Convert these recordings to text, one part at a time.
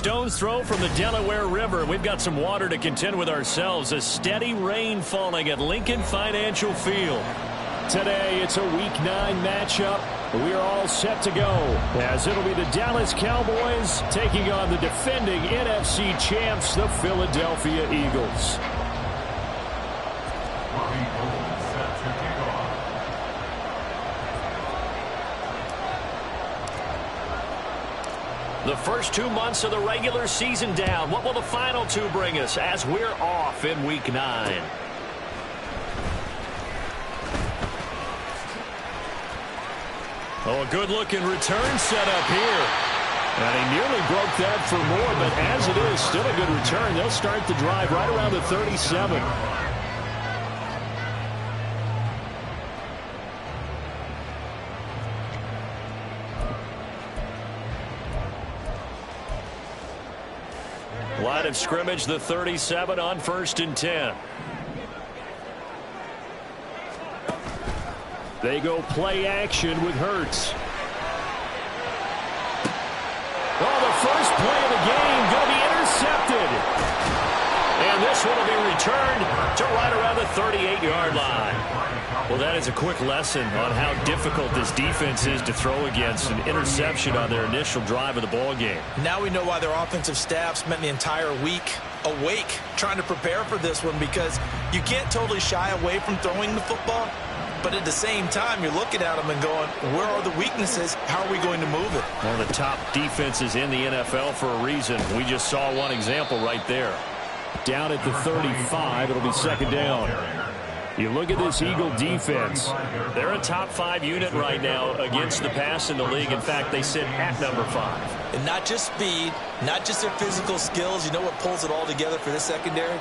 stone's throw from the Delaware River. We've got some water to contend with ourselves. A steady rain falling at Lincoln Financial Field. Today, it's a Week 9 matchup. We are all set to go, as it'll be the Dallas Cowboys taking on the defending NFC champs, the Philadelphia Eagles. The first 2 months of the regular season down. What will the final 2 bring us as we're off in Week 9? Oh, a good-looking return set up here. And he nearly broke that for more, but as it is, still a good return. They'll start the drive right around the 37. Line of scrimmage, the 37 on 1st and 10. They go play action with Hurts. Oh, the first play of the game going to be intercepted. And this one will be returned to right around the 38-yard line. Well, that is a quick lesson on how difficult this defense is to throw against. An interception on their initial drive of the ball game. Now we know why their offensive staff spent the entire week awake trying to prepare for this one, because you can't totally shy away from throwing the football. But at the same time, you're looking at them and going, where are the weaknesses? How are we going to move it? One of the top defenses in the NFL for a reason. We just saw one example right there. Down at the 35, it'll be 2nd down. You look at this Eagle defense. They're a top 5 unit right now against the pass in the league. In fact, they sit at number 5. And not just speed, not just their physical skills. You know what pulls it all together for this secondary?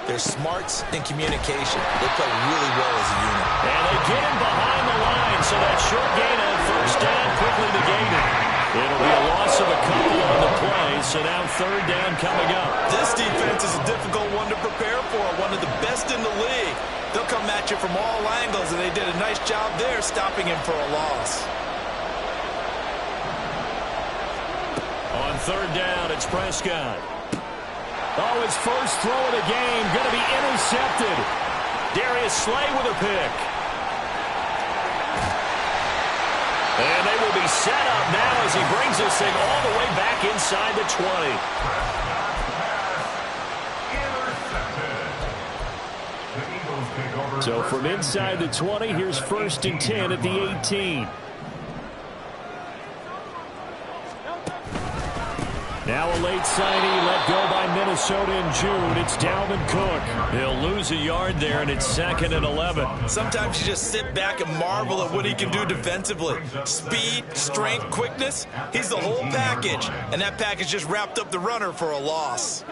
Their smarts and communication. They play really well as a unit. And they get him behind the line, so that short gain on 1st down quickly negated. It'll be a loss of a couple on the play, so now 3rd down coming up. This defense is a difficult one to prepare for, one of the best in the league. They'll come at you from all angles, and they did a nice job there stopping him for a loss. On 3rd down, it's Prescott. Oh, his first throw of the game going to be intercepted. Darius Slay with a pick. And they will be set up now as he brings this thing all the way back inside the 20. So from inside the 20, here's 1st and 10 at the 18. Now a late signee let go by Minnesota in June. It's Dalvin Cook. He'll lose a yard there, and it's 2nd and 11. Sometimes you just sit back and marvel at what he can do defensively. Speed, strength, quickness. He's the whole package. And that package just wrapped up the runner for a loss.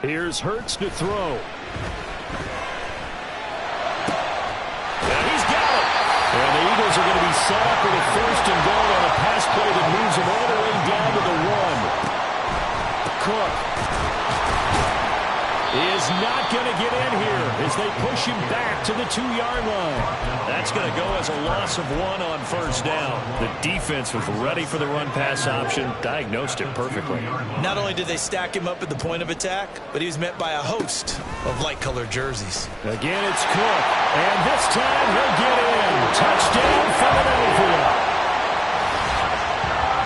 Here's Hurts to throw. And the Eagles are going to be set up with a 1st and goal on a pass play that moves them all the way down to the 1. Cook is not going to get in here as they push him back to the 2-yard line. That's going to go as a loss of 1 on 1st down. The defense was ready for the run-pass option, diagnosed it perfectly. Not only did they stack him up at the point of attack, but he was met by a host of light-colored jerseys. Again, it's Cook, and this time he'll get in. Touchdown, Philadelphia.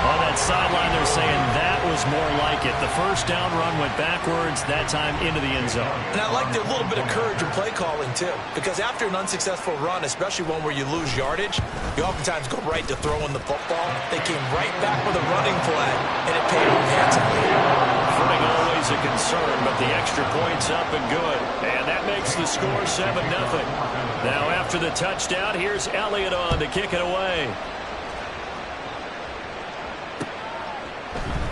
On that sideline, they're saying that was more like it. The 1st down run went backwards, that time into the end zone. And I like their little bit of courage in play calling, too. Because after an unsuccessful run, especially one where you lose yardage, you oftentimes go right to throwing the football. They came right back with a running flag, and it paid off handsomely. Footing always a concern, but the extra point's up and good. And that makes the score 7-0. Now after the touchdown, here's Elliott on to kick it away.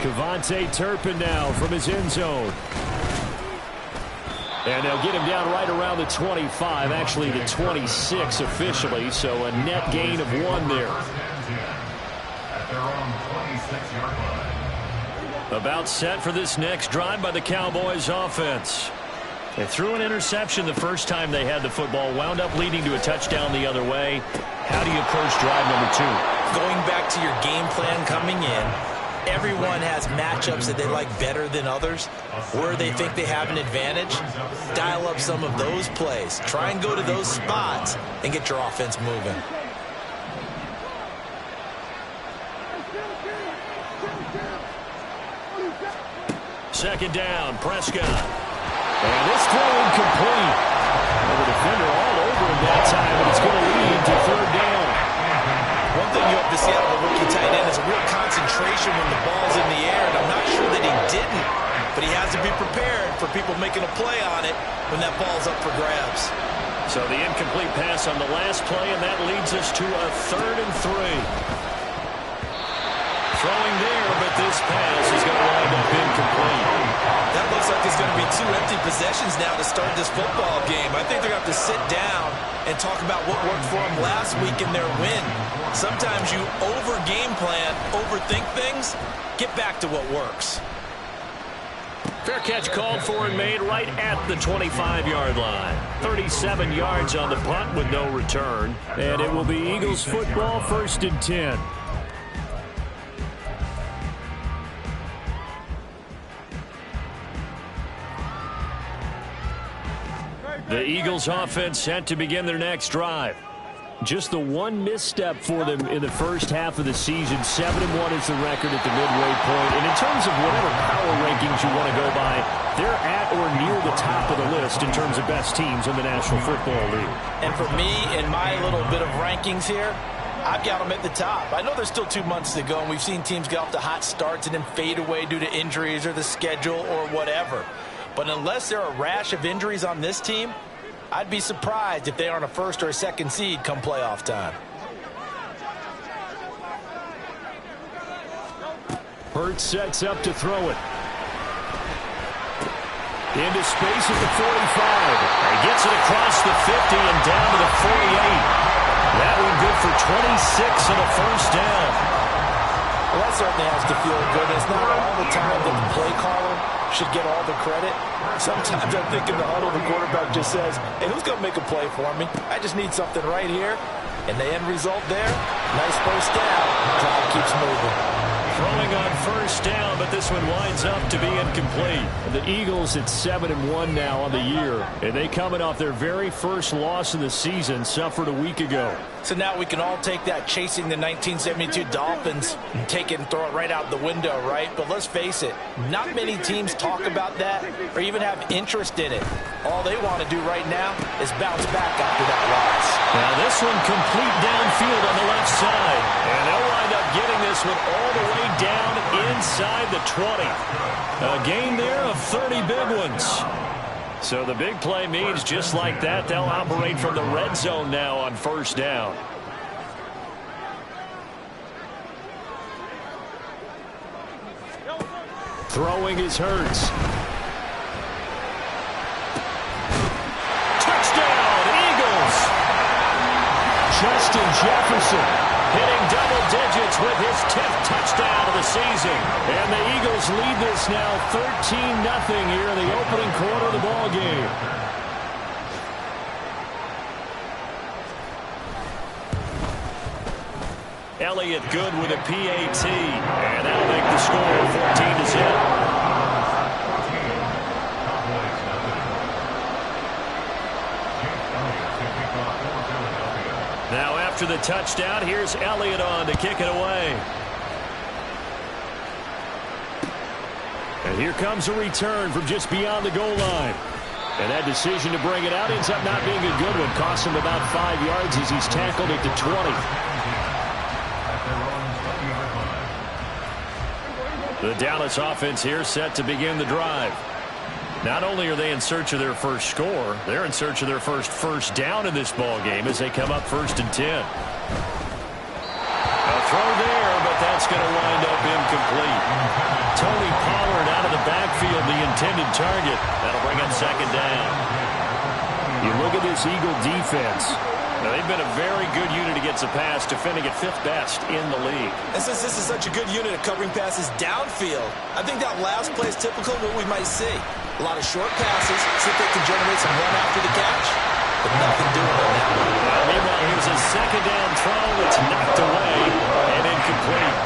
Kevontae Turpin now from his end zone. And they'll get him down right around the 25, actually the 26 officially, so a net gain of 1 there. About set for this next drive by the Cowboys offense. They threw an interception the first time they had the football, wound up leading to a touchdown the other way. How do you approach drive number 2? Going back to your game plan coming in, everyone has matchups that they like better than others, where they think they have an advantage. Dial up some of those plays. Try and go to those spots and get your offense moving. Second down, Prescott. And this throw incomplete. And the defender all over him that time, and it's going to lead to third down. One thing you have to see out of a rookie tight end is a real concentration when the ball's in the air, and I'm not sure that he didn't, but he has to be prepared for people making a play on it when that ball's up for grabs. So the incomplete pass on the last play, and that leads us to a 3rd and 3. Throwing there, but this pass is going to wind up incomplete. That looks like there's going to be 2 empty possessions now to start this football game. I think they're going to have to sit down and talk about what worked for them last week in their win. Sometimes you over-game plan, overthink things, get back to what works. Fair catch called for and made right at the 25-yard line. 37 yards on the punt with no return. And it will be Eagles football, 1st and 10. The Eagles offense set to begin their next drive. Just the one misstep for them in the first half of the season. 7-1 is the record at the midway point. And in terms of whatever power rankings you want to go by, they're at or near the top of the list in terms of best teams in the National Football League. And for me, in my little bit of rankings here, I've got them at the top. I know there's still 2 months to go, and we've seen teams get off to hot starts and then fade away due to injuries or the schedule or whatever. But unless there are a rash of injuries on this team, I'd be surprised if they aren't a 1st or a 2nd seed come playoff time. Hurts sets up to throw it. Into space at the 45. He gets it across the 50 and down to the 48. That one good for 26 and a 1st down. Well, that certainly has to feel good. It's not all the time that the play caller should get all the credit. Sometimes I think in the huddle, the quarterback just says, hey, who's going to make a play for me? I just need something right here. And the end result there, nice 1st down. Clock keeps moving. Throwing on 1st down, but this one winds up to be incomplete. The Eagles at 7-1 now on the year, and they coming off their very first loss of the season, suffered a week ago. So now we can all take that chasing the 1972 Dolphins and take it and throw it right out the window, right? But let's face it, not many teams talk about that or even have interest in it. All they want to do right now is bounce back after that loss. Now this one complete downfield on the left side, and they'll wind up getting this one all the way down inside the 20. A gain there of 30 big ones. So the big play means just like that, they'll operate from the red zone now on 1st down. Throwing is Hurts. Touchdown, Eagles! Justin Jefferson hitting double digits with his 10th touchdown of the season. And the Eagles lead this now 13-0 here in the opening quarter of the ball game. Elliott good with a PAT. And that'll make the score 14-0. Now after the touchdown, here's Elliott on to kick it away. And here comes a return from just beyond the goal line. And that decision to bring it out ends up not being a good one. Costs him about 5 yards as he's tackled at the 20. The Dallas offense here set to begin the drive. Not only are they in search of their first score, they're in search of their first down in this ball game as they come up 1st and 10. A throw there, but that's going to wind up incomplete. Tony Pollard out of the backfield, the intended target. That'll bring up 2nd down. You look at this Eagle defense. Now, they've been a very good unit against the pass, defending at 5th best in the league. And since this is such a good unit of covering passes downfield, I think that last play is typical of what we might see. A lot of short passes, so that they can generate some run after the catch, but nothing doing on that one. Meanwhile, here's Here's a second down throw. It's knocked away and incomplete.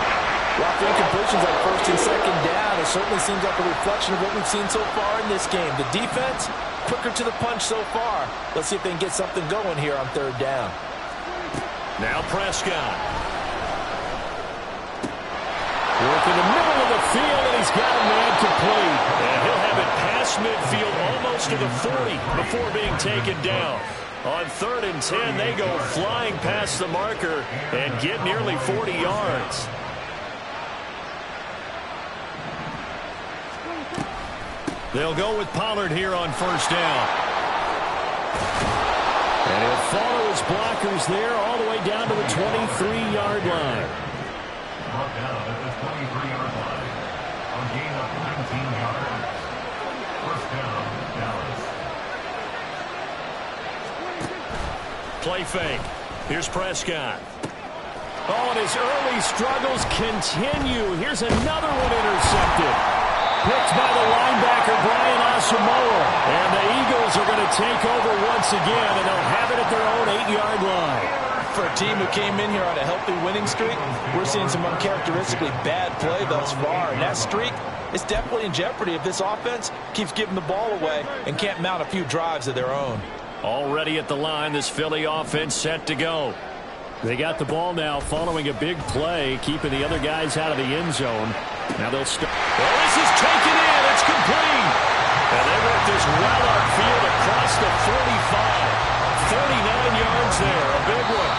Well, for incompletions on first and second down, it certainly seems like a reflection of what we've seen so far in this game. The defense, quicker to the punch so far. Let's see if they can get something going here on third down. Now Prescott. Working the middle of the field, and he's got a man complete. And he'll have it past midfield, almost to the 40, before being taken down. On 3rd and 10, they go flying past the marker and get nearly 40 yards. They'll go with Pollard here on first down. And he'll follow his blockers there all the way down to the 23-yard line. Brought down at the 23-yard line. A gain of 19 yards. First down, Dallas. Play fake. Here's Prescott. Oh, and his early struggles continue. Here's another one intercepted. Picked by the linebacker, Brian Asamoah. And the Eagles are going to take over once again, and they'll have it at their own 8-yard line. For a team who came in here on a healthy winning streak, we're seeing some uncharacteristically bad play thus far. And that streak is definitely in jeopardy if this offense keeps giving the ball away and can't mount a few drives of their own. Already at the line, this Philly offense set to go. They got the ball now following a big play, keeping the other guys out of the end zone. Now they'll start. Well, this is taken in. It's complete. And they work this well upfield across the 45. 39 yards there. A big one.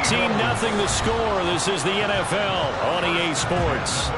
14-0 the score. This is the NFL on EA Sports.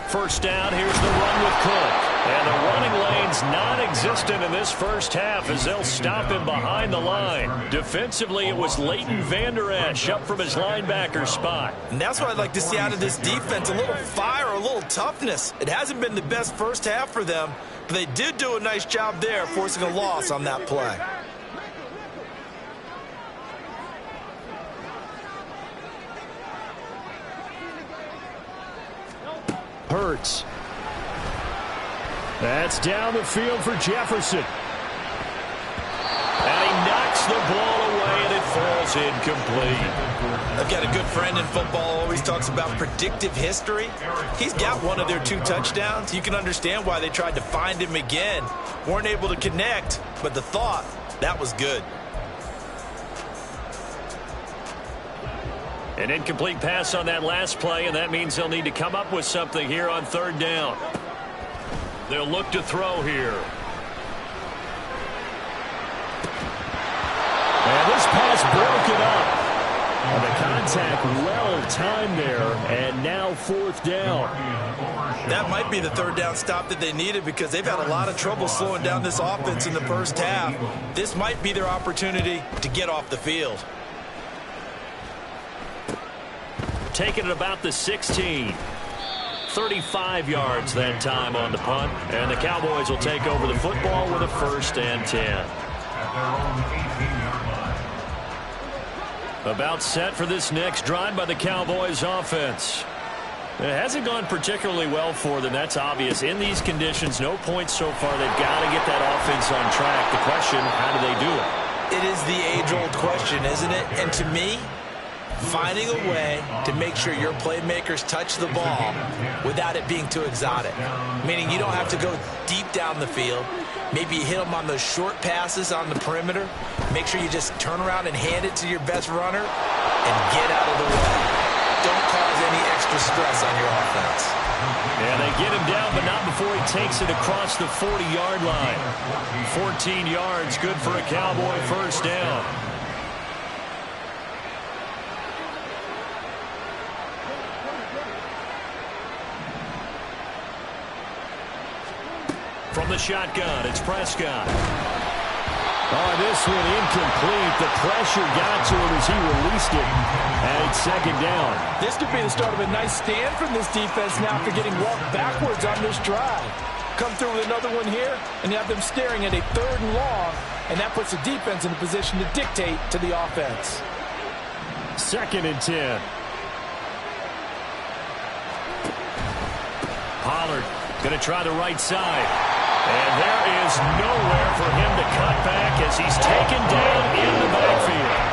First down, here's the run with Cook. And the running lane's non-existent in this first half as they'll stop him behind the line. Defensively, it was Leighton Vander Esch up from his linebacker spot. And that's what I'd like to see out of this defense, a little fire, a little toughness. It hasn't been the best first half for them, but they did do a nice job there forcing a loss on that play. Hurts. That's down the field for Jefferson. And he knocks the ball away, and it falls incomplete. I've got a good friend in football, always talks about predictive history. He's got one of their 2 touchdowns. You can understand why they tried to find him again. Weren't able to connect, but the thought, that was good. An incomplete pass on that last play, and that means they'll need to come up with something here on third down. They'll look to throw here. And this pass broken up. And the contact well timed there, and now fourth down. That might be the third down stop that they needed because they've had a lot of trouble slowing down this offense in the first half. This might be their opportunity to get off the field. Taking it about the 16. 35 yards that time on the punt. And the Cowboys will take over the football with a 1st and 10. About set for this next drive by the Cowboys offense. It hasn't gone particularly well for them. That's obvious. In these conditions, no points so far. They've got to get that offense on track. The question, how do they do it? It is the age-old question, isn't it? And to me, finding a way to make sure your playmakers touch the ball without it being too exotic. Meaning you don't have to go deep down the field. Maybe you hit them on those short passes on the perimeter. Make sure you just turn around and hand it to your best runner and get out of the way. Don't cause any extra stress on your offense. And they get him down, but not before he takes it across the 40-yard line. 14 yards, good for a Cowboy first down. From the shotgun, it's Prescott. Oh, this one incomplete. The pressure got to him as he released it. And it's second down. This could be the start of a nice stand from this defense now after getting walked backwards on this drive. Come through with another one here, and you have them staring at a 3rd and long and that puts the defense in a position to dictate to the offense. 2nd and 10. Pollard going to try the right side. And there is nowhere for him to cut back as he's taken down in the backfield.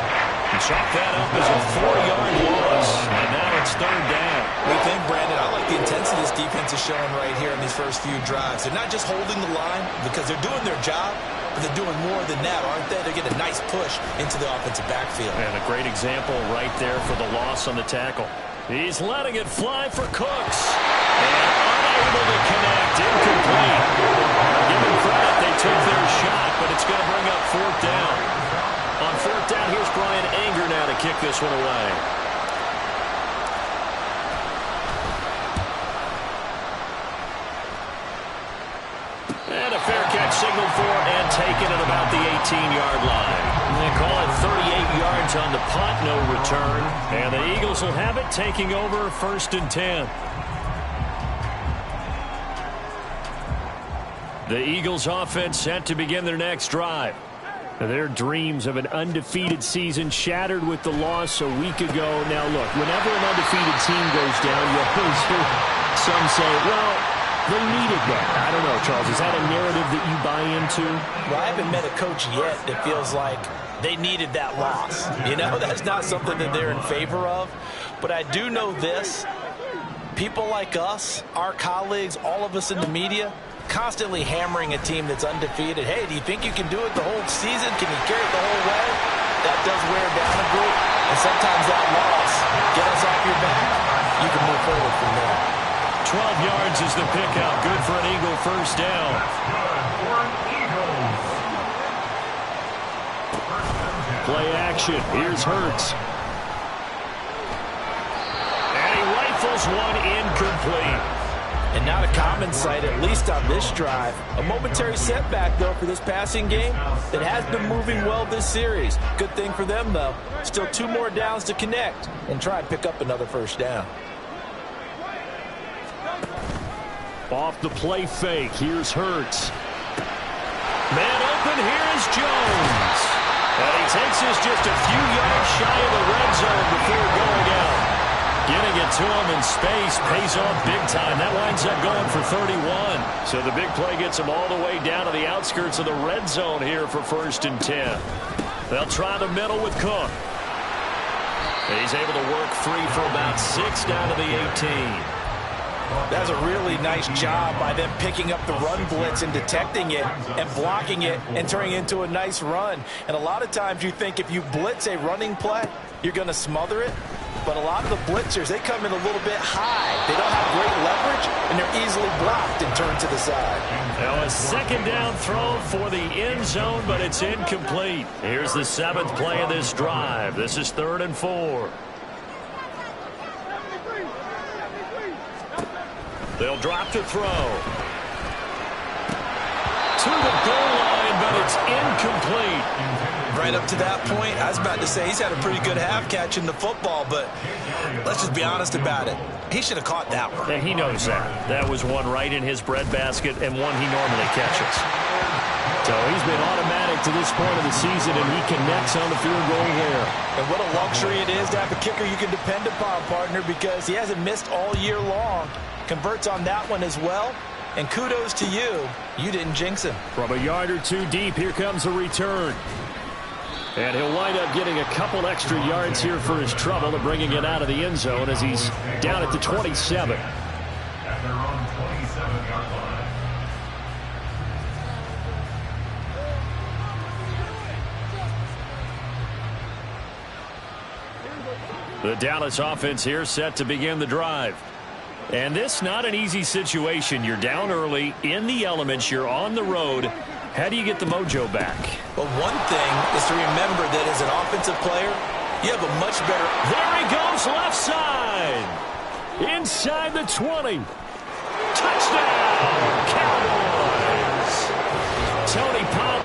Chalk that up as a 4-yard loss, and now it's 3rd down. What do you think, Brandon? I like the intensity this defense is showing right here in these first few drives. They're not just holding the line because they're doing their job, but they're doing more than that, aren't they? They're getting a nice push into the offensive backfield. And a great example right there for the loss on the tackle. He's letting it fly for Cooks. And unable to connect, incomplete. Give them credit, they took their shot, but it's going to bring up 4th down. On 4th down, here's Brian Anger now to kick this one away. And a fair catch signaled for and taken at about the 18-yard line. They call it 38 yards on the punt, no return. And the Eagles will have it, taking over 1st and 10. The Eagles offense set to begin their next drive. Their dreams of an undefeated season shattered with the loss a week ago. Now, look, whenever an undefeated team goes down, you always hear some say, well, they needed that. I don't know, Charles. Is that a narrative that you buy into? Well, I haven't met a coach yet that feels like they needed that loss. You know, that's not something that they're in favor of. But I do know this. People like us, our colleagues, all of us in the media, constantly hammering a team that's undefeated. Hey, do you think you can do it the whole season? Can you carry it the whole way? That does wear down a bit. And sometimes that loss, get us off your back, you can move forward from there. 12 yards is the pickup. Good for an Eagle 1st down. Play action. Here's Hurts. And he rifles one incomplete. And not a common sight, at least on this drive. A momentary setback, though, for this passing game that has been moving well this series. Good thing for them, though. Still 2 more downs to connect and try and pick up another 1st down. Off the play fake, here's Hurts. Man open, here is Jones. And he takes us just a few yards shy of the red zone before going out. Getting it to him in space pays off big time. That winds up going for 31. So the big play gets him all the way down to the outskirts of the red zone here for 1st and 10. They'll try the middle with Cook. He's able to work free for about 6 down to the 18. That's a really nice job by them picking up the run blitz and detecting it and blocking it and turning it into a nice run. And a lot of times you think if you blitz a running play, you're going to smother it. But a lot of the blitzers, they come in a little bit high. They don't have great leverage, and they're easily blocked and turned to the side. Now a 2nd down throw for the end zone, but it's incomplete. Here's the 7th play of this drive. This is 3rd and 4. They'll drop to throw. To the goal line, but it's incomplete. Right up to that point, I was about to say he's had a pretty good half catching the football, but let's just be honest about it. He should have caught that one. And he knows that. That was one right in his breadbasket and one he normally catches. So he's been automatic to this point of the season, and he connects on the field goal there. And what a luxury it is to have a kicker you can depend upon, partner, because he hasn't missed all year long. Converts on that one as well. And kudos to you. You didn't jinx him. From a yard or 2 deep, here comes a return. And he'll wind up getting a couple extra yards here for his trouble and bringing it out of the end zone as he's down at the 27. At their own 27-yard line. The Dallas offense here set to begin the drive. And this not an easy situation. You're down early, in the elements, you're on the road. How do you get the mojo back? Well, one thing is to remember that as an offensive player, you have a much better... There he goes, left side. Inside the 20. Touchdown, Cowboys. Tony Pollard.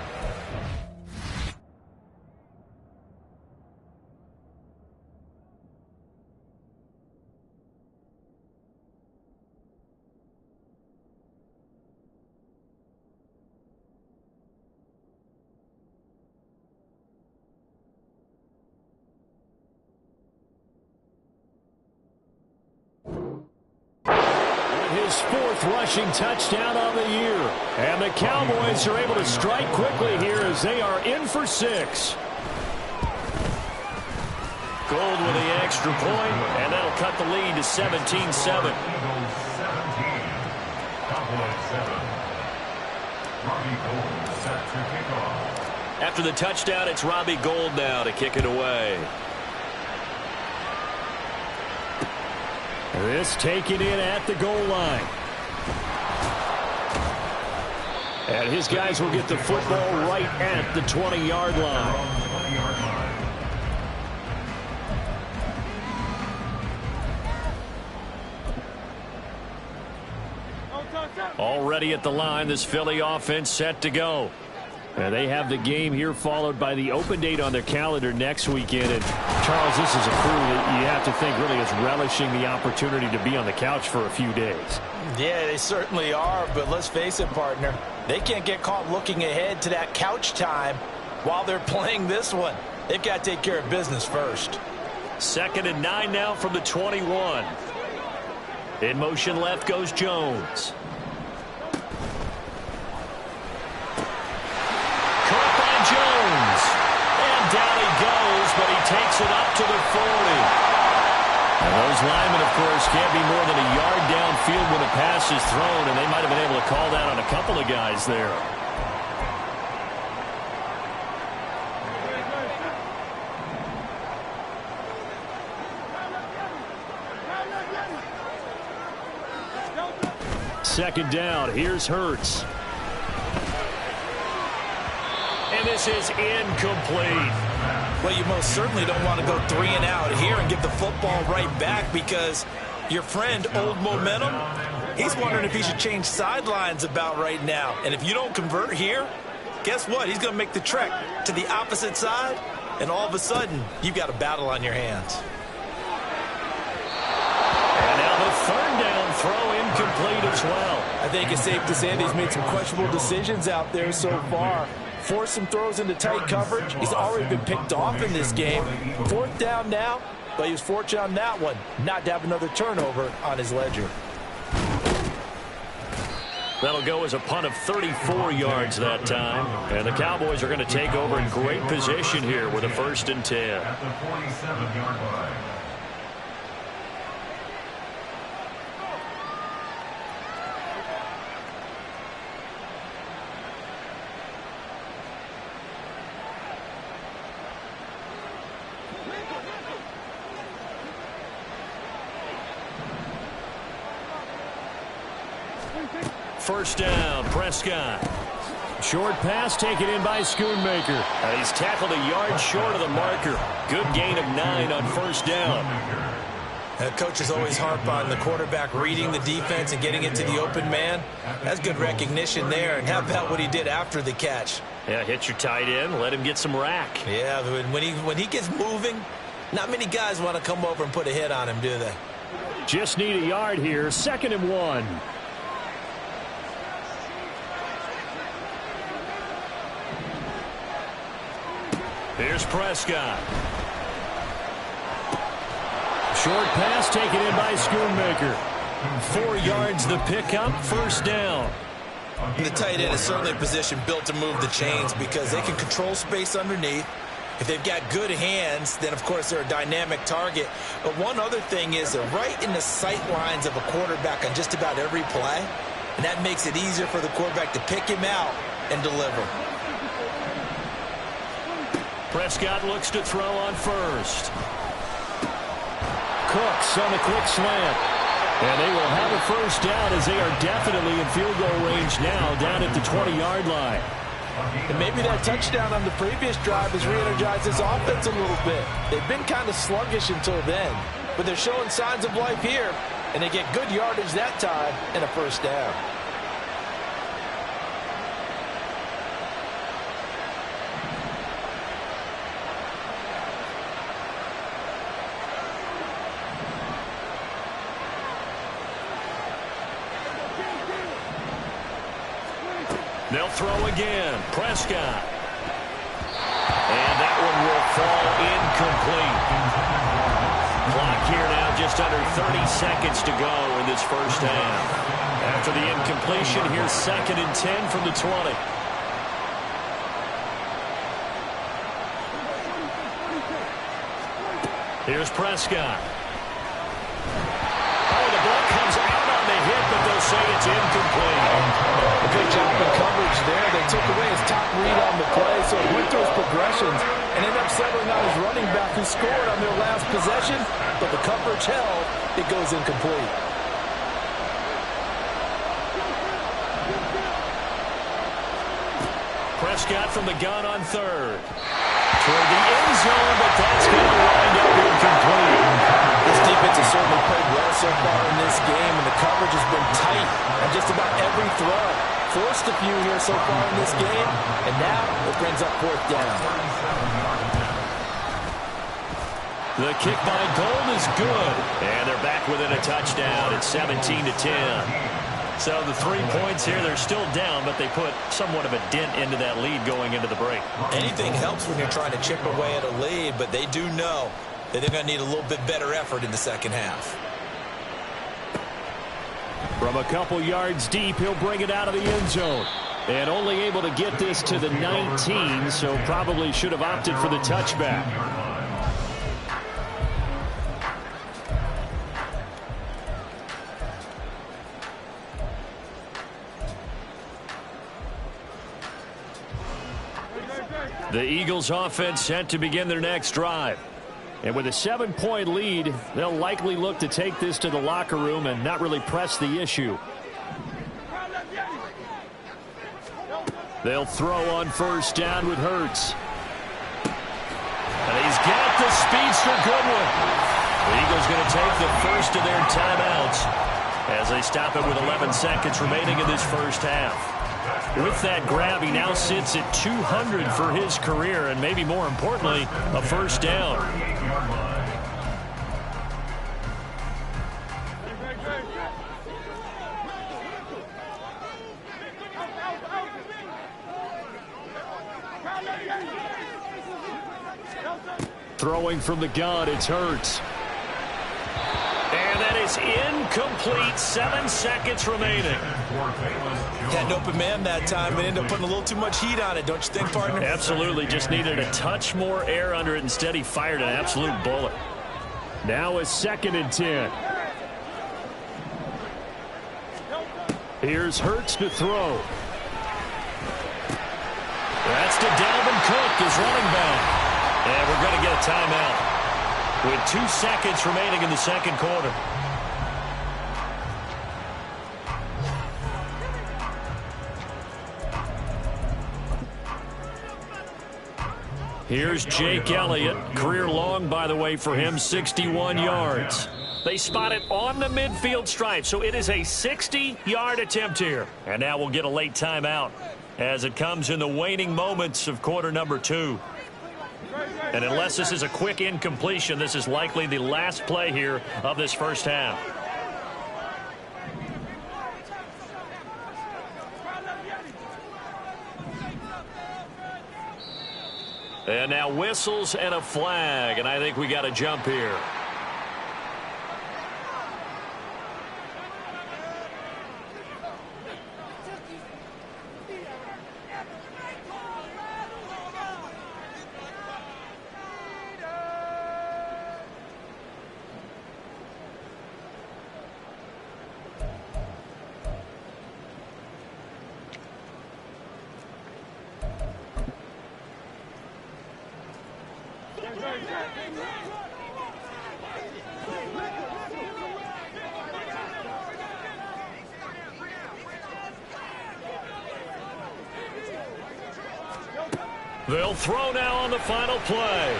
his 4th rushing touchdown on the year. And the Cowboys are able to strike quickly here as they are in for 6. Gold with the extra point, and that'll cut the lead to 17-7. After the touchdown, it's Robbie Gould now to kick it away. This taken in at the goal line. And his guys will get the football right at the 20-yard line. Already at the line, this Philly offense set to go. And they have the game here followed by the open date on their calendar next weekend. And Charles, this is a crew that you have to think really is relishing the opportunity to be on the couch for a few days. Yeah, they certainly are, but let's face it, partner. They can't get caught looking ahead to that couch time while they're playing this one. They've got to take care of business first. 2nd and 9 now from the 21. In motion left goes Jones. Jones. And down he goes, but he takes it up to the 40. And those linemen, of course, can't be more than a yard downfield when a pass is thrown, and they might have been able to call that on a couple of guys there. Second down, here's Hurts. And this is incomplete. Well, you most certainly don't want to go 3 and out here and give the football right back because your friend, Old Momentum, he's wondering if he should change sidelines about right now. And if you don't convert here, guess what? He's going to make the trek to the opposite side, and all of a sudden, you've got a battle on your hands. And now the 3rd down throw incomplete as well. I think it's safe to say that he's made some questionable decisions out there so far. Forced some throws into tight coverage. He's already been picked off in this game. 4th down now, but he was fortunate on that one not to have another turnover on his ledger. That'll go as a punt of 34 yards that time. And the Cowboys are going to take over in great position here with a 1st and 10. At the 47-yard line. First down, Prescott. Short pass taken in by Schoonmaker. He's tackled a yard short of the marker. Good gain of 9 on 1st down. Coaches always harp on the quarterback reading the defense and getting it to the open man. That's good recognition there. And how about what he did after the catch? Yeah, hit your tight end, let him get some rack. Yeah, when he gets moving, not many guys want to come over and put a hit on him, do they? Just need a yard here, 2nd and 1. Here's Prescott. Short pass taken in by Schoonmaker. 4 yards the pickup, 1st down. The tight end is certainly a position built to move the chains because they can control space underneath. If they've got good hands, then, of course, they're a dynamic target. But one other thing is they're right in the sight lines of a quarterback on just about every play, and that makes it easier for the quarterback to pick him out and deliver. Prescott looks to throw on 1st. Cooks on the quick slant. And they will have a 1st down as they are definitely in field goal range now down at the 20-yard line. And maybe that touchdown on the previous drive has re-energized this offense a little bit. They've been kind of sluggish until then, but they're showing signs of life here, and they get good yardage that time and a 1st down. They'll throw again. Prescott. And that one will fall incomplete. Clock here now just under 30 seconds to go in this first half. After the incompletion, here's 2nd and 10 from the 20. Here's Prescott. Oh, the ball comes out on the hit, but they'll say it's incomplete. A good job in coverage there. They took away his top read on the play, so he went through his progressions and ended up settling on his running back who scored on their last possession, but the coverage held. It goes incomplete. Prescott from the gun on 3rd. Toward the end zone, but that's going to wind up incomplete. This defense has certainly played well so far in this game, and the coverage has been tight on just about every throw. Forced a few here so far in this game, and now it brings up 4th down. The kick by Gold is good, and they're back within a touchdown. It's 17-10. So the 3 points here, they're still down, but they put somewhat of a dent into that lead going into the break. Anything helps when you're trying to chip away at a lead, but they do know that they're going to need a little bit better effort in the second half. From a couple yards deep, he'll bring it out of the end zone. And only able to get this to the 19, so probably should have opted for the touchback. The Eagles offense set to begin their next drive. And with a 7-point lead, they'll likely look to take this to the locker room and not really press the issue. They'll throw on 1st down with Hurts. And he's got the speedster Goodwin. The Eagles going to take the first of their timeouts as they stop it with 11 seconds remaining in this first half. With that grab, he now sits at 200 for his career, and maybe more importantly, a 1st down. Throwing from the gun, it's Hurts. And that is incomplete. 7 seconds remaining. Had an open man that time and ended up putting a little too much heat on it, don't you think, partner? Absolutely. Just needed a touch more air under it. Instead, he fired an absolute bullet. Now a 2nd and 10. Here's Hurts to throw. That's to Dalvin Cook, his running back. And we're going to get a timeout with 2 seconds remaining in the second quarter. Here's Jake Elliott. Career long, by the way, for him, 61 yards. They spot it on the midfield stripe, so it is a 60-yard attempt here. And now we'll get a late timeout as it comes in the waning moments of quarter number 2. And unless this is a quick incompletion, this is likely the last play here of this first half. And now whistles and a flag, and I think we got a jump here. They'll throw now on the final play.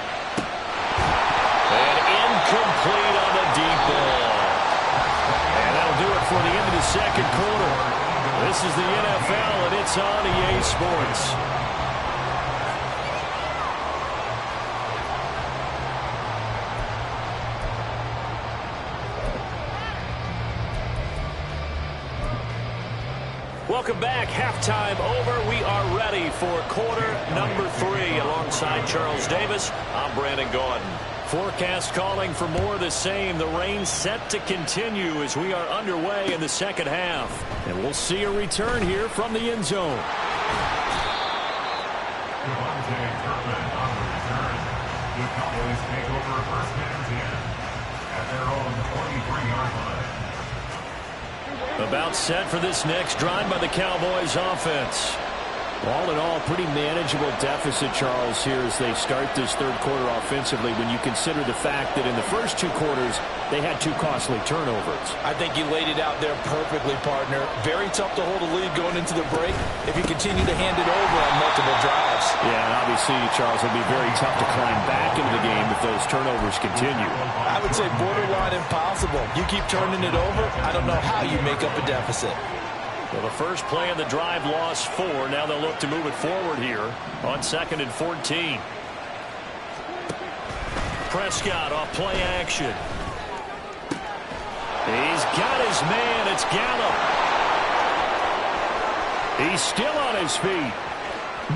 And incomplete on the deep ball. And that'll do it for the end of the second quarter. This is the NFL, and it's on EA Sports. Welcome back. Halftime over. We are ready for quarter number 3. Alongside Charles Davis, I'm Brandon Gordon. Forecast calling for more of the same. The rain set to continue as we are underway in the second half. And we'll see a return here from the end zone. The Cowboys take over first and 10 at their own 43-yard line. About set for this next drive by the Cowboys offense. All in all, pretty manageable deficit, Charles, here as they start this third quarter offensively when you consider the fact that in the first two quarters they had two costly turnovers. I think you laid it out there perfectly, partner. Very tough to hold a lead going into the break if you continue to hand it over on multiple drives. Yeah, and obviously, Charles, it'll be very tough to climb back into the game if those turnovers continue. I would say borderline impossible. You keep turning it over, I don't know how you make up a deficit. Well, the first play of the drive lost 4. Now they'll look to move it forward here on 2nd and 14. Prescott off play action. He's got his man. It's Gallup. He's still on his feet.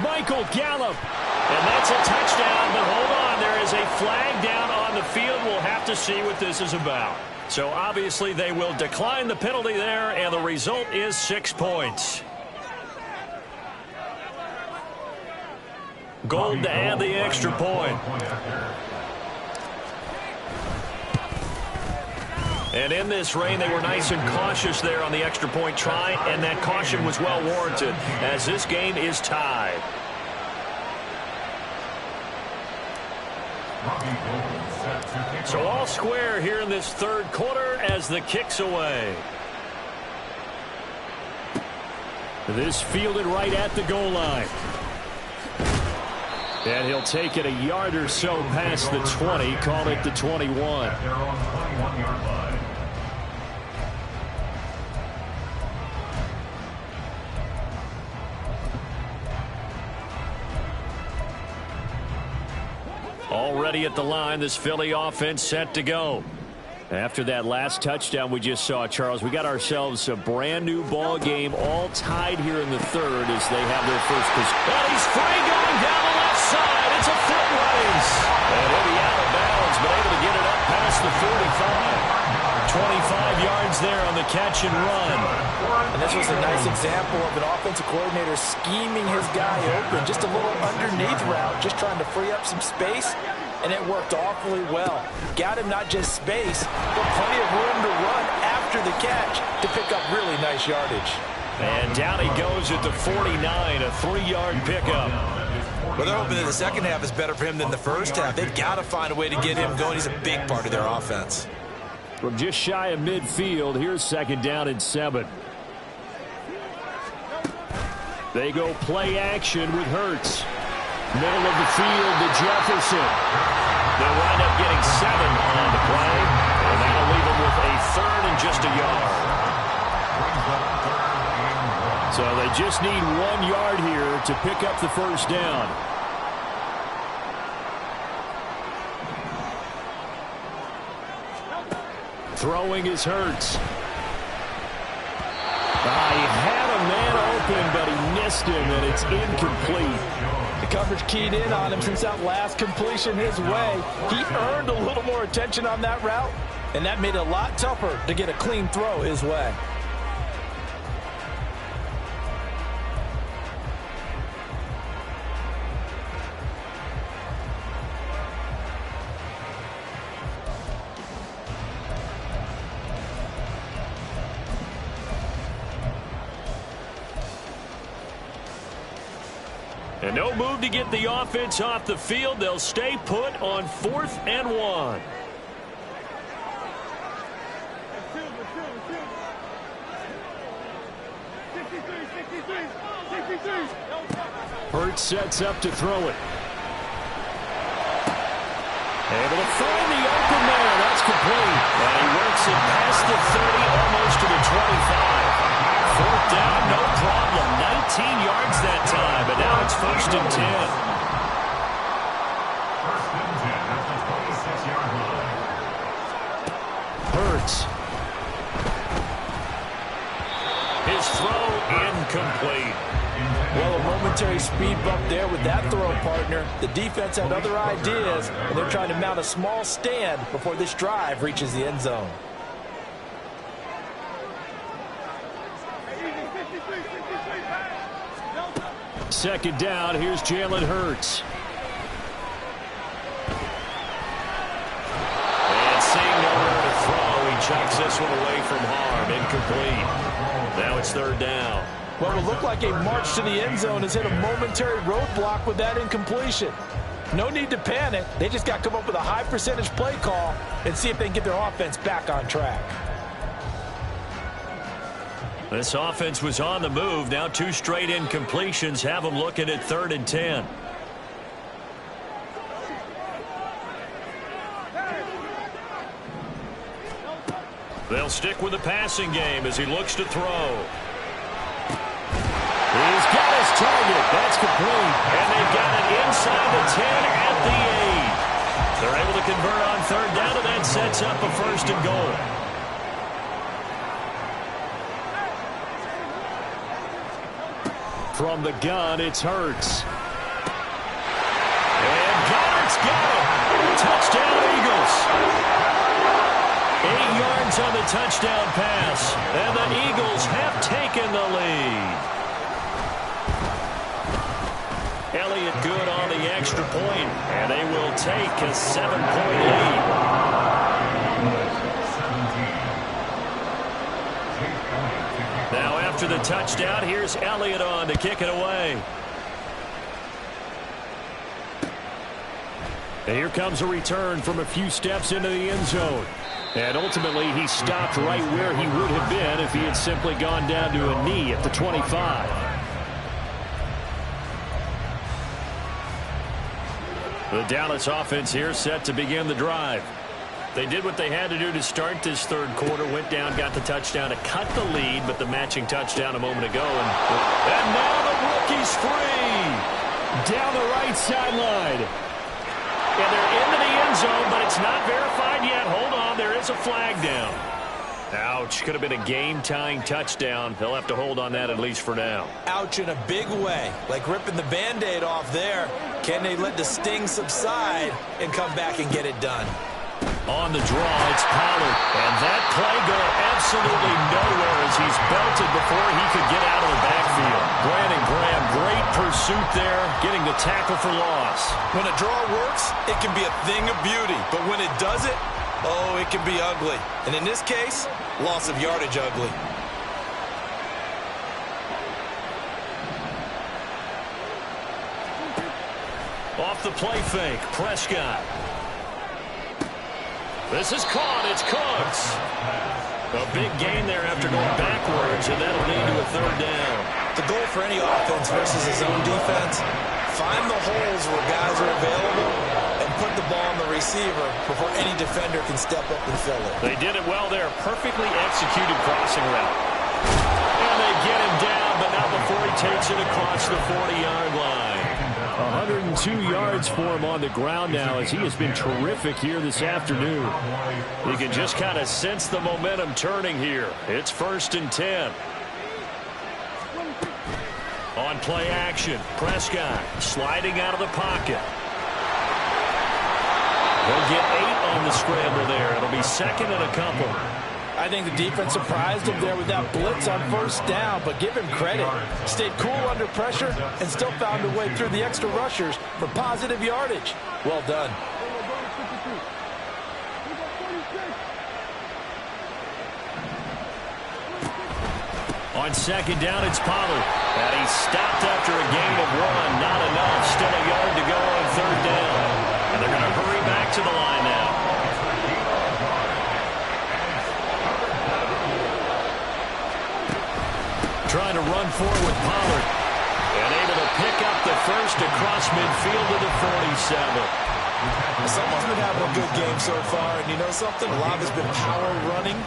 Michael Gallup. And that's a touchdown, but hold on. There is a flag down on the field. We'll have to see what this is about. So obviously they will decline the penalty there, and the result is 6 points. Gold to add the extra point. And in this rain, they were nice and cautious there on the extra point try, and that caution was well warranted as this game is tied. So all square here in this third quarter as the kick's away. This fielded right at the goal line. And he'll take it a yard or so past the 20, call it the 21. At their own 21-yard line. Already at the line, this Philly offense set to go. After that last touchdown we just saw, Charles, we got ourselves a brand new ball game, all tied here in the third as they have their first possession. And he's free going down the left side. It's a foot race. And he'll be out of bounds, but able to get it up past the 45. 25 yards there on the catch and run. And this was a nice example of an offensive coordinator scheming his guy open. Just a little underneath route, just trying to free up some space, and it worked awfully well. Got him not just space, but plenty of room to run after the catch to pick up really nice yardage. And down he goes at the 49, a 3-yard pickup. Well, they're hoping that the second half is better for him than the first half. They've got to find a way to get him going. He's a big part of their offense. From just shy of midfield, here's 2nd down and 7. They go play action with Hurts. Middle of the field to Jefferson. They'll wind up getting 7 on the play, and that'll leave them with a 3rd and just a yard. So they just need 1 yard here to pick up the first down. Throwing is Hurts. He had a man open, but he missed him, and it's incomplete. The coverage keyed in on him since that last completion his way. He earned a little more attention on that route, and that made it a lot tougher to get a clean throw his way. And no move to get the offense off the field. They'll stay put on 4th and 1. Hurts sets up to throw it. Able to find the open man. That's complete. And he works it past the 30, almost to the 25. 4th down, no problem. 19 yards that time, but now it's 1st and 10. 1st and 10 at the 26-yard line. Hurts. His throw incomplete. Well, a momentary speed bump there with that throw, partner. The defense had other ideas, and they're trying to mount a small stand before this drive reaches the end zone. Second down, here's Jalen Hurts. And seeing nowhere to throw, he chucks this one away from harm. Incomplete. Now it's third down. What will look like a march to the end zone has hit a momentary roadblock with that incompletion. No need to panic. They just got to come up with a high percentage play call and see if they can get their offense back on track. This offense was on the move. Now 2 straight incompletions have them looking at 3rd and 10. They'll stick with the passing game as he looks to throw. He's got his target. That's complete. And they've got it inside the 10 at the 8. They're able to convert on 3rd down, and that sets up a 1st and goal. From the gun, it's Hurts. And Goddard's got it. Touchdown, Eagles. 8 yards on the touchdown pass. And the Eagles have taken the lead. Elliott good on the extra point, and they will take a 7-point lead. Now after the touchdown, here's Elliott on to kick it away. And here comes a return from a few steps into the end zone. And ultimately, he stopped right where he would have been if he had simply gone down to a knee at the 25. The Dallas offense here set to begin the drive. They did what they had to do to start this 3rd quarter, went down, got the touchdown to cut the lead, but the matching touchdown a moment ago. And now the rookie's free. Down the right sideline. And they're into the end zone, but it's not verified yet. Hold on, there is a flag down. Ouch, could have been a game-tying touchdown. They'll have to hold on that at least for now. Ouch in a big way, like ripping the Band-Aid off there. Can they let the sting subside and come back and get it done? On the draw, it's Pollard. And that play going absolutely nowhere as he's belted before he could get out of the backfield. Brandon Graham, great pursuit there, getting the tackle for loss. When a draw works, it can be a thing of beauty. But when it doesn't, oh, it can be ugly. And in this case, loss of yardage ugly. Off the play fake, Prescott. This is caught. It's Cooks. A big gain there after going backwards, and that'll lead to a 3rd down. The goal for any offense versus his own defense, find the holes where guys are available and put the ball on the receiver before any defender can step up and fill it. They did it well there. Perfectly executed crossing route. And they get him down, but not before he takes it across the 40-yard line. 102 yards for him on the ground now as he has been terrific here this afternoon. You can just kind of sense the momentum turning here. It's 1st and 10. On play action, Prescott sliding out of the pocket. They'll get 8 on the scramble there. It'll be 2nd and a couple. I think the defense surprised him there with that blitz on 1st down, but give him credit. Stayed cool under pressure and still found a way through the extra rushers for positive yardage. Well done. On 2nd down, it's Pollard. And he stopped after a gain of 1. Not enough. Still a yard to go on 3rd down. And they're going to hurry back to the line now. Trying to run forward with Pollard. And able to pick up the 1st across midfield to the 47. Someone's been having a good game so far, and you know something? A lot has been power running.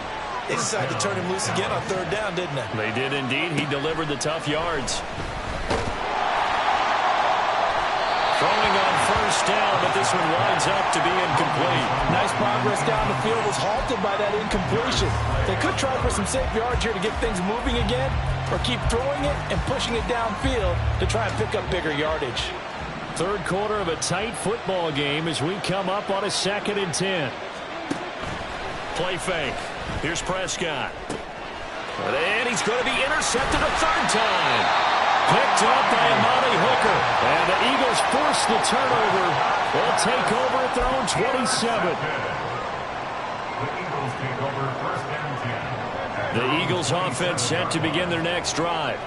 They decided to turn him loose again on 3rd down, didn't they? They did indeed. He delivered the tough yards. Throwing on 1st down, but this one winds up to be incomplete. Nice progress down the field was halted by that incompletion. They could try for some safe yards here to get things moving again, or keep throwing it and pushing it downfield to try and pick up bigger yardage. Third quarter of a tight football game as we come up on a 2nd and 10. Play fake. Here's Prescott. And he's going to be intercepted a third time. Picked up by Amani Hooker. And the Eagles force the turnover. They'll take over at their own 27. The Eagles take over 1st and 10. The Eagles offense set to begin their next drive.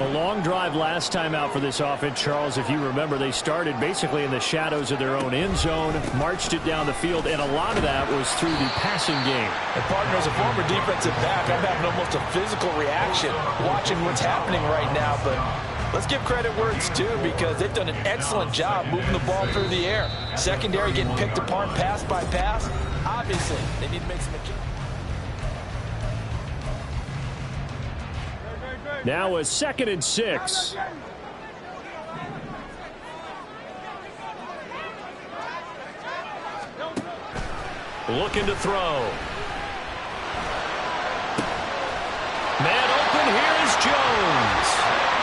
A long drive last time out for this offense, Charles. If you remember, they started basically in the shadows of their own end zone, marched it down the field, and a lot of that was through the passing game. And partner, as a former defensive back, I'm having almost a physical reaction watching what's happening right now. But let's give credit where it's due because they've done an excellent job moving the ball through the air. Secondary getting picked apart pass by pass. Obviously, they need to make some adjustments. Now a 2nd and 6. Looking to throw. Man open, here is Jones.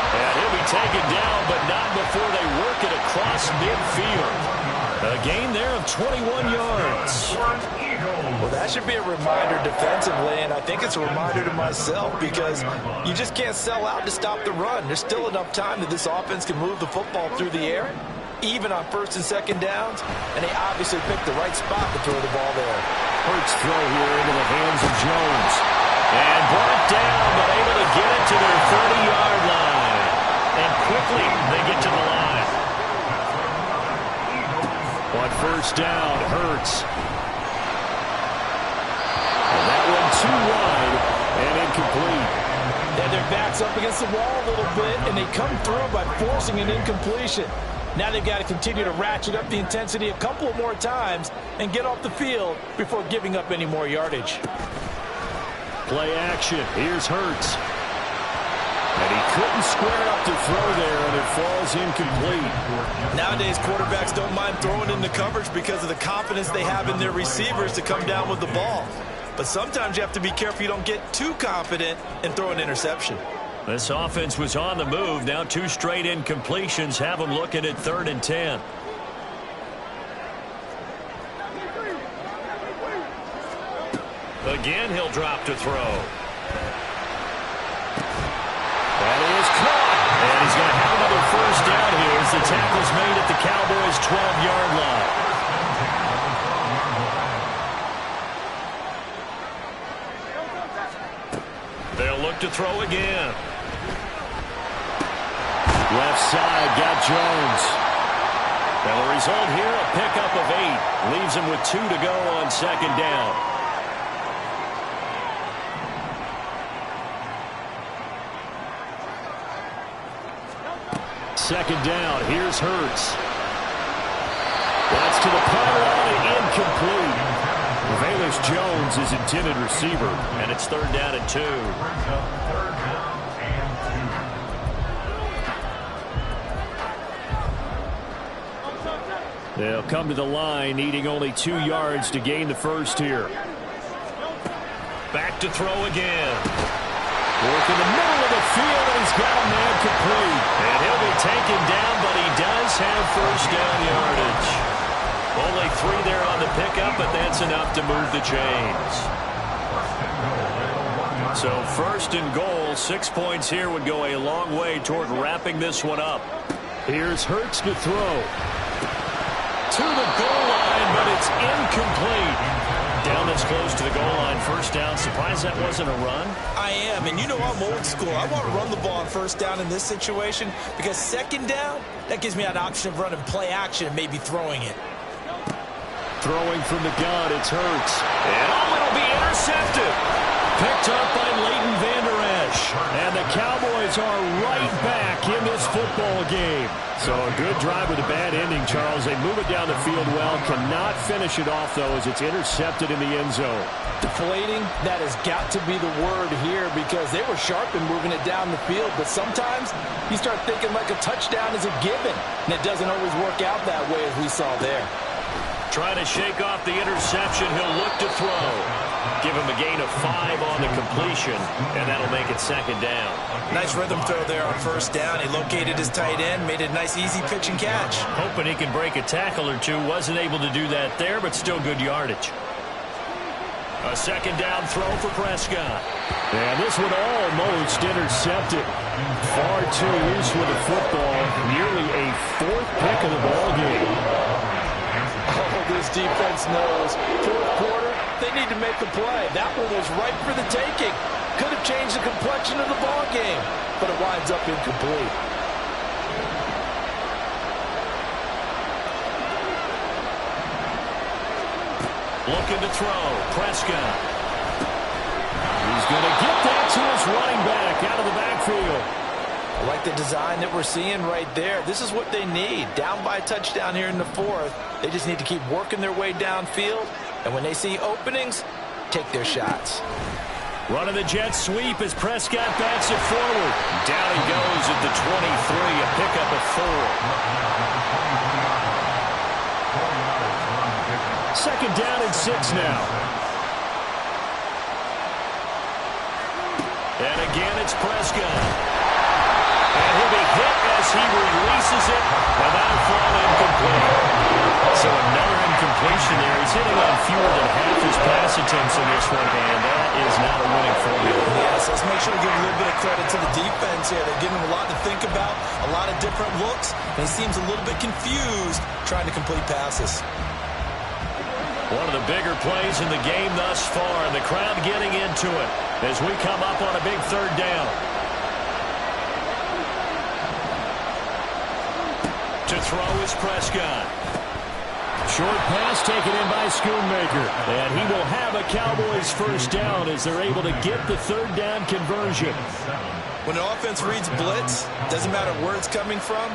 And he'll be taken down, but not before they work it across midfield. A gain there of 21 yards. Well, that should be a reminder defensively, and I think it's a reminder to myself because you just can't sell out to stop the run. There's still enough time that this offense can move the football through the air, even on 1st and 2nd downs, and they obviously picked the right spot to throw the ball there. Hurts throw here into the hands of Jones. And brought down, but able to get it to their 30-yard line. And quickly they get to the line. On 1st down, Hurts. And that one too wide and incomplete. And their back's up against the wall a little bit, and they come through by forcing an incompletion. Now they've got to continue to ratchet up the intensity a couple more times and get off the field before giving up any more yardage. Play action. Here's Hurts. And he couldn't square up to throw there, and it falls incomplete. Nowadays, quarterbacks don't mind throwing in the coverage because of the confidence they have in their receivers to come down with the ball. But sometimes you have to be careful you don't get too confident and throw an interception. This offense was on the move. Now 2 straight incompletions have them looking at 3rd and 10. Again, he'll drop to throw. That is caught. And he's going to have another 1st down here as the tackle's made at the Cowboys' 12-yard line. They'll look to throw again. Left side, got Jones. And the result here, a pickup of 8. Leaves him with 2 to go on 2nd down. Second down, here's Hurts. That's to the pylon, incomplete. Velus Jones is intended receiver, and it's 3rd down and 2. They'll come to the line, needing only 2 yards to gain the 1st here. Back to throw again. Work in the middle of the field, and he's got a man complete. And he'll be taken down, but he does have 1st down yardage. Only 3 there on the pickup, but that's enough to move the chains. So 1st and goal, 6 points here would go a long way toward wrapping this one up. Here's Hurts to throw. To the goal line, but it's incomplete. Down this close to the goal line, 1st down. Surprised that wasn't a run? I am, and you know I'm old school. I want to run the ball on 1st down in this situation because 2nd down, that gives me an option of running play action and maybe throwing it. Throwing from the gun, it's Hurts. And it'll be intercepted. Picked up by Leighton Vander Esch. And the Cowboys are right back in this football game. So a good drive with a bad ending, Charles. They move it down the field well. Cannot finish it off, though, as it's intercepted in the end zone. Deflating, that has got to be the word here because they were sharp in moving it down the field. But sometimes you start thinking like a touchdown is a given. And it doesn't always work out that way as we saw there. Trying to shake off the interception. He'll look to throw. Give him a gain of 5 on the completion, and that'll make it second down. Nice rhythm throw there on first down. He located his tight end, made it a nice, easy pitch and catch. Hoping he can break a tackle or two. Wasn't able to do that there, but still good yardage. A second down throw for Prescott. And this one almost intercepted. Far too loose with the football. Nearly a 4th pick of the ball game. Oh, this defense knows. 4th quarter, they need to make a play. That one was ripe for the taking. Could have changed the complexion of the ball game, but it winds up incomplete. Looking to throw. Prescott. He's going to get that to his running back out of the backfield. I like the design that we're seeing right there. This is what they need. Down by a touchdown here in the 4th. They just need to keep working their way downfield. And when they see openings, take their shots. Running the jet sweep as Prescott backs it forward. Down he goes at the 23, a pickup of 4. Second down and 6 now. And again, it's Prescott. And he'll be hit as he releases it, and that'll fall incomplete. So another incompletion there. He's hitting on fewer than half his pass attempts in this one, and that is not a winning formula. Yes, let's make sure to give a little bit of credit to the defense here. They're giving him a lot to think about, a lot of different looks, and he seems a little bit confused trying to complete passes. One of the bigger plays in the game thus far, and the crowd getting into it as we come up on a big third down. To throw is Prescott. Short pass taken in by Schoonmaker. And he will have a Cowboys first down as they're able to get the third down conversion. When an offense reads blitz, doesn't matter where it's coming from,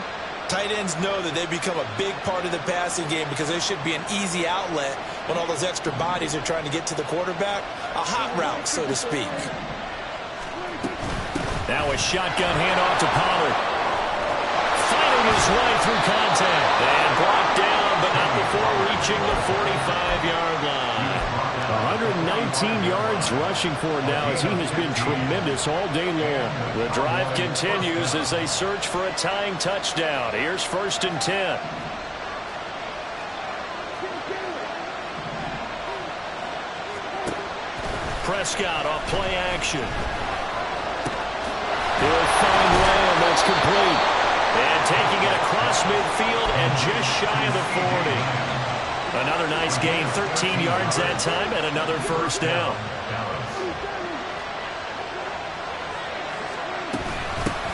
tight ends know that they become a big part of the passing game because they should be an easy outlet when all those extra bodies are trying to get to the quarterback. A hot route, so to speak. Now a shotgun handoff to Pollard. Fighting his way through contact. And blocked down, but not before reaching the 45-yard line. 119 yards rushing for him now as he has been tremendous all day long. The drive continues as they search for a tying touchdown. Here's 1st and 10. Prescott off play action. He'll find Lamb. That's complete. And taking it across midfield and just shy of the 40. Another nice gain, 13 yards that time, and another first down.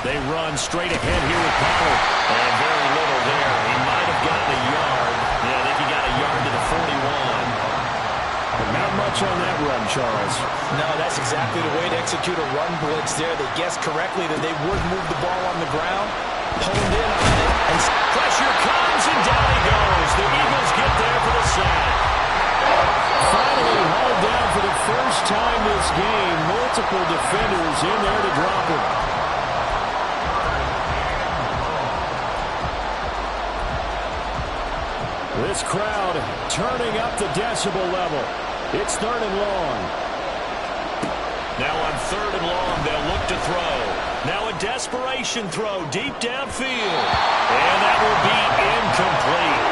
They run straight ahead here with Pollard. And very little there. He might have gotten a yard. Yeah, I think he got a yard to the 41. But not much on that run, Charles. No, that's exactly the way to execute a run blitz there. They guessed correctly that they would move the ball on the ground, honed in on it, and pressure comes, and down he goes. The Eagles get there for the sack. Finally hauled down for the first time this game. Multiple defenders in there to drop him. This crowd turning up the decibel level. It's 3rd and long. Now on 3rd and long, they'll look to throw. Now a desperation throw deep downfield. And that will be incomplete.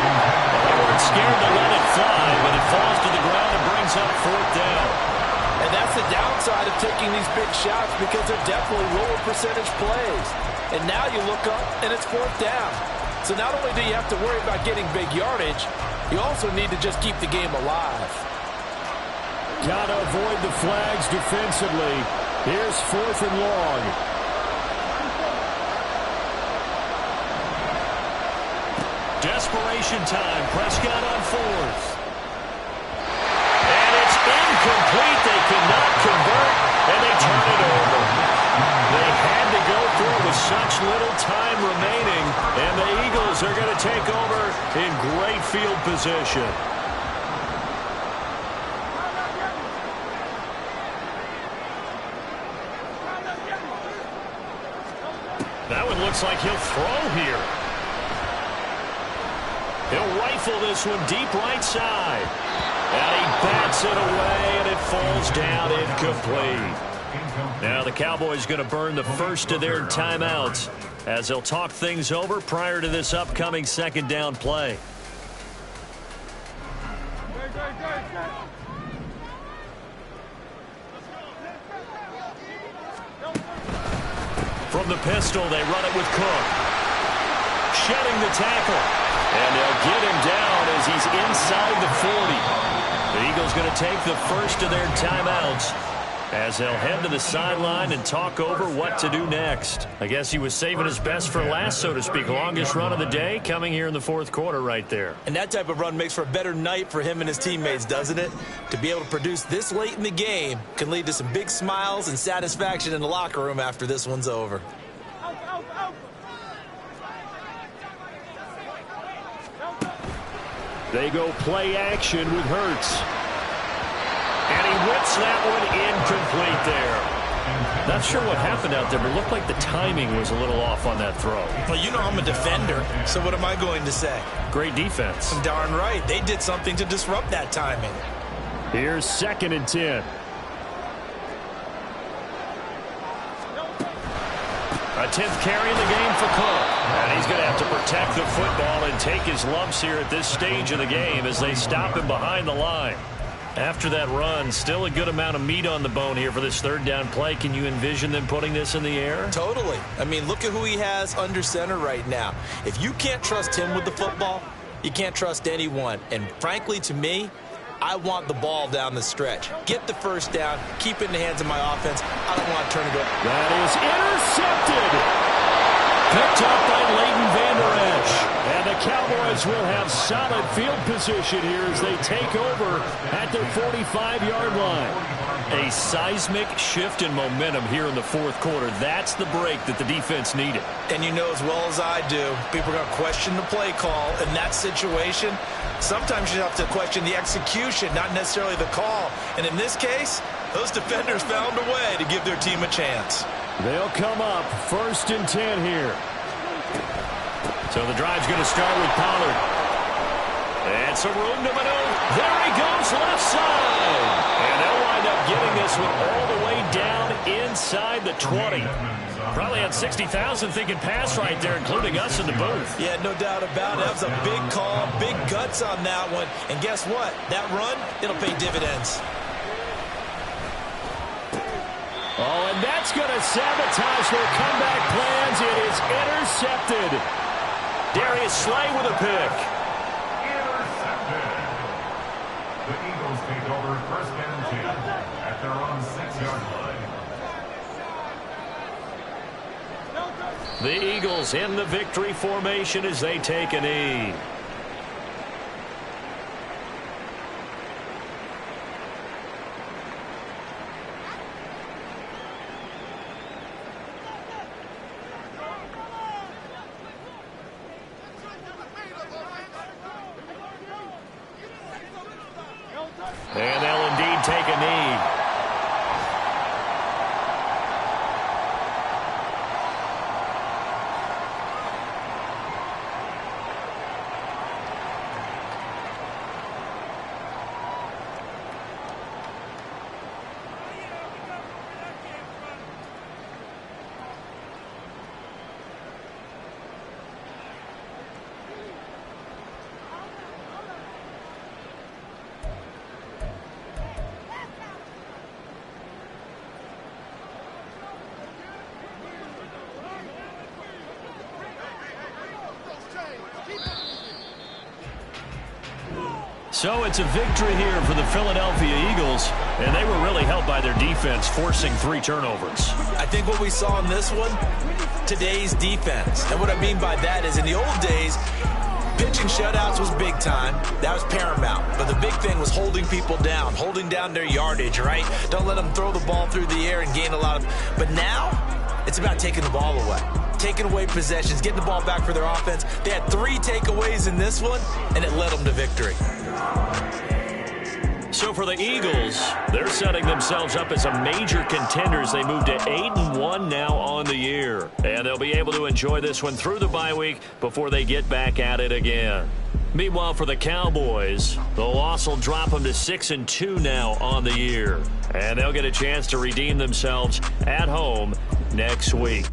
They weren't scared to let it fly, but it falls to the ground and brings up 4th down. And that's the downside of taking these big shots because they're definitely lower percentage plays. And now you look up, and it's 4th down. So not only do you have to worry about getting big yardage, you also need to just keep the game alive. Got to avoid the flags defensively. Here's 4th and long. Desperation time. Prescott on 4th. And it's incomplete. They cannot convert, and they turn it over. They had to go through it with such little time remaining, and the Eagles are going to take over in great field position. That one looks like he'll throw here. He'll rifle rifle this one deep right side. And he bats it away, and it falls down incomplete. Now the Cowboys going to burn the first of their timeouts as they'll talk things over prior to this upcoming second down play. From the pistol, they run it with Cook. Shedding the tackle. And they'll get him down as he's inside the 40. The Eagles going to take the first of their timeouts as they'll head to the sideline and talk over what to do next. I guess he was saving his best for last, so to speak. Longest run of the day coming here in the fourth quarter right there. And that type of run makes for a better night for him and his teammates, doesn't it? To be able to produce this late in the game can lead to some big smiles and satisfaction in the locker room after this one's over. They go play action with Hurts. And he whips that one incomplete there. Not sure what happened out there, but it looked like the timing was a little off on that throw. Well, you know I'm a defender, so what am I going to say? Great defense. Darn right. They did something to disrupt that timing. Here's 2nd and 10. A 10th carry in the game for Cook. And he's going to have to protect the football and take his lumps here at this stage of the game as they stop him behind the line. After that run, still a good amount of meat on the bone here for this third down play. Can you envision them putting this in the air? Totally. I mean, look at who he has under center right now. If you can't trust him with the football, you can't trust anyone. And frankly, to me, I want the ball down the stretch. Get the first down, keep it in the hands of my offense. I don't want to turn it over. That is intercepted. Picked up by Leighton Vander Esch. And the Cowboys will have solid field position here as they take over at their 45-yard line. A seismic shift in momentum here in the fourth quarter. That's the break that the defense needed. And you know as well as I do, people are going to question the play call in that situation. Sometimes you have to question the execution, not necessarily the call. And in this case, those defenders found a way to give their team a chance. They'll come up 1st and 10 here. So the drive's going to start with Pollard. And some room to maneuver. There he goes, left side. And they'll wind up getting this one all the way down inside the 20. Probably had 60,000 thinking pass right there, including us in the booth. Yeah, no doubt about it. That was a big call, big guts on that one. And guess what? That run, it'll pay dividends. Oh, and that's going to sabotage their comeback plans. It is intercepted. Darius Slay with a pick. Intercepted. The Eagles take over 1st and 10 at their own 6-yard line. The Eagles in the victory formation as they take a knee. And they'll indeed take a knee. So it's a victory here for the Philadelphia Eagles, and they were really helped by their defense, forcing 3 turnovers. I think what we saw in this one, today's defense. And what I mean by that is in the old days, pitching shutouts was big time. That was paramount. But the big thing was holding people down, holding down their yardage, right? Don't let them throw the ball through the air and gain a lot of... But now, it's about taking the ball away. Taking away possessions, getting the ball back for their offense. They had 3 takeaways in this one, and it led them to victory. So for the Eagles, they're setting themselves up as a major contender as they move to 8-1 now on the year. And they'll be able to enjoy this one through the bye week before they get back at it again. Meanwhile, for the Cowboys, the loss will drop them to 6-2 now on the year. And they'll get a chance to redeem themselves at home next week.